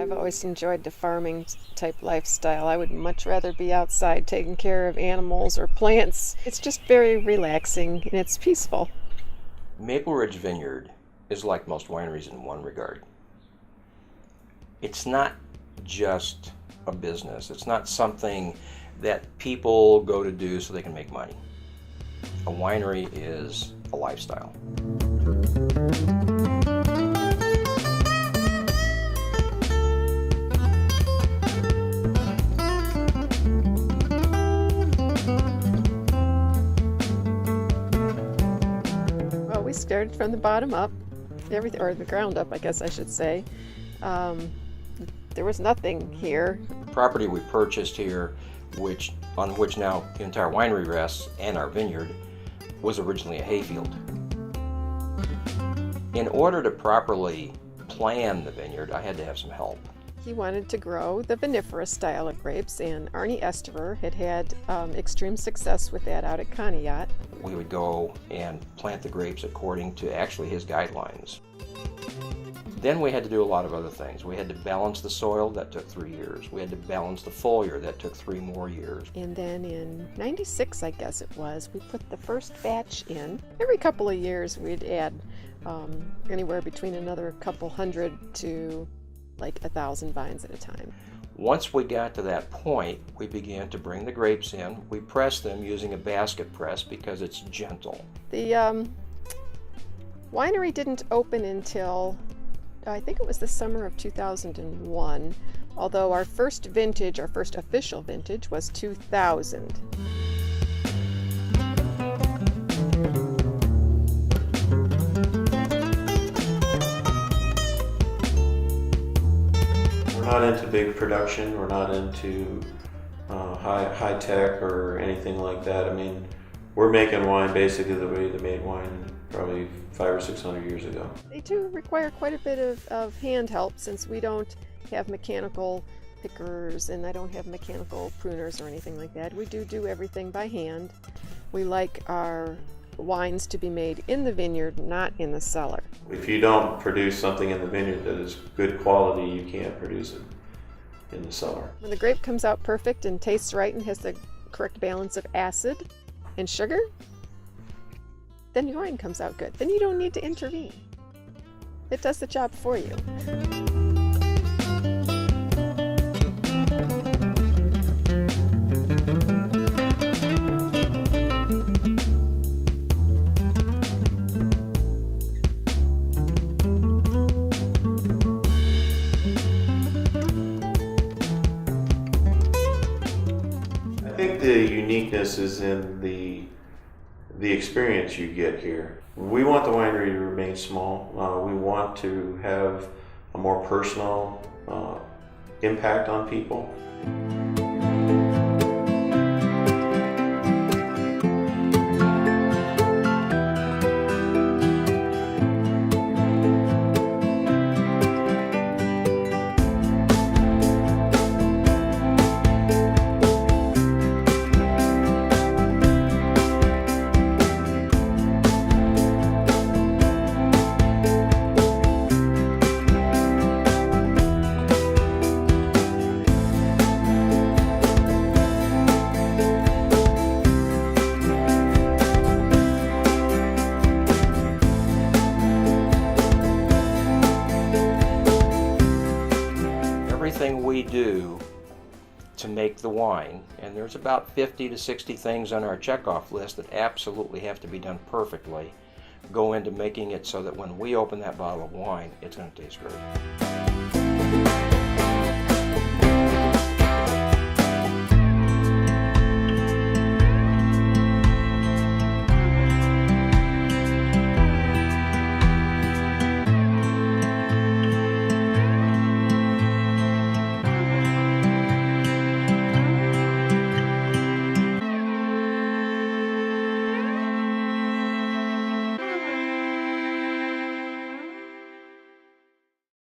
I've always enjoyed the farming type lifestyle. I would much rather be outside taking care of animals or plants. It's just very relaxing and it's peaceful. Maple Ridge Vineyard is like most wineries in one regard. It's not just a business. It's not something that people go to do so they can make money. A winery is a lifestyle. Well, we started from the bottom up, everything, or the ground up, I guess I should say. There was nothing here. The property we purchased here, on which now the entire winery rests and our vineyard, was originally a hayfield. In order to properly plan the vineyard, I had to have some help. He wanted to grow the vinifera style of grapes, and Arnie Estever had extreme success with that out at Conneaut. We would go and plant the grapes according to actually his guidelines. Then we had to do a lot of other things. We had to balance the soil, that took 3 years. We had to balance the foliar, that took 3 more years. And then in '96, I guess it was, we put the first batch in. Every couple of years we'd add anywhere between another couple hundred to like 1,000 vines at a time. Once we got to that point, we began to bring the grapes in. We pressed them using a basket press because it's gentle. The winery didn't open until I think it was the summer of 2001, although our first official vintage was 2000. We're not into big production, we're not into high tech or anything like that. I mean, we're making wine basically the way they made wine probably 500 or 600 years ago. They do require quite a bit of hand help since we don't have mechanical pickers and I don't have mechanical pruners or anything like that. We do everything by hand. We like our wines to be made in the vineyard, not in the cellar. If you don't produce something in the vineyard that is good quality, you can't produce it in the cellar. When the grape comes out perfect and tastes right and has the correct balance of acid and sugar, then your wine comes out good. Then you don't need to intervene. It does the job for you. I think the uniqueness is in the experience you get here. We want the winery to remain small. We want to have a more personal impact on people. Everything we do to make the wine, and there's about 50 to 60 things on our checkoff list that absolutely have to be done perfectly, go into making it so that when we open that bottle of wine, it's going to taste great.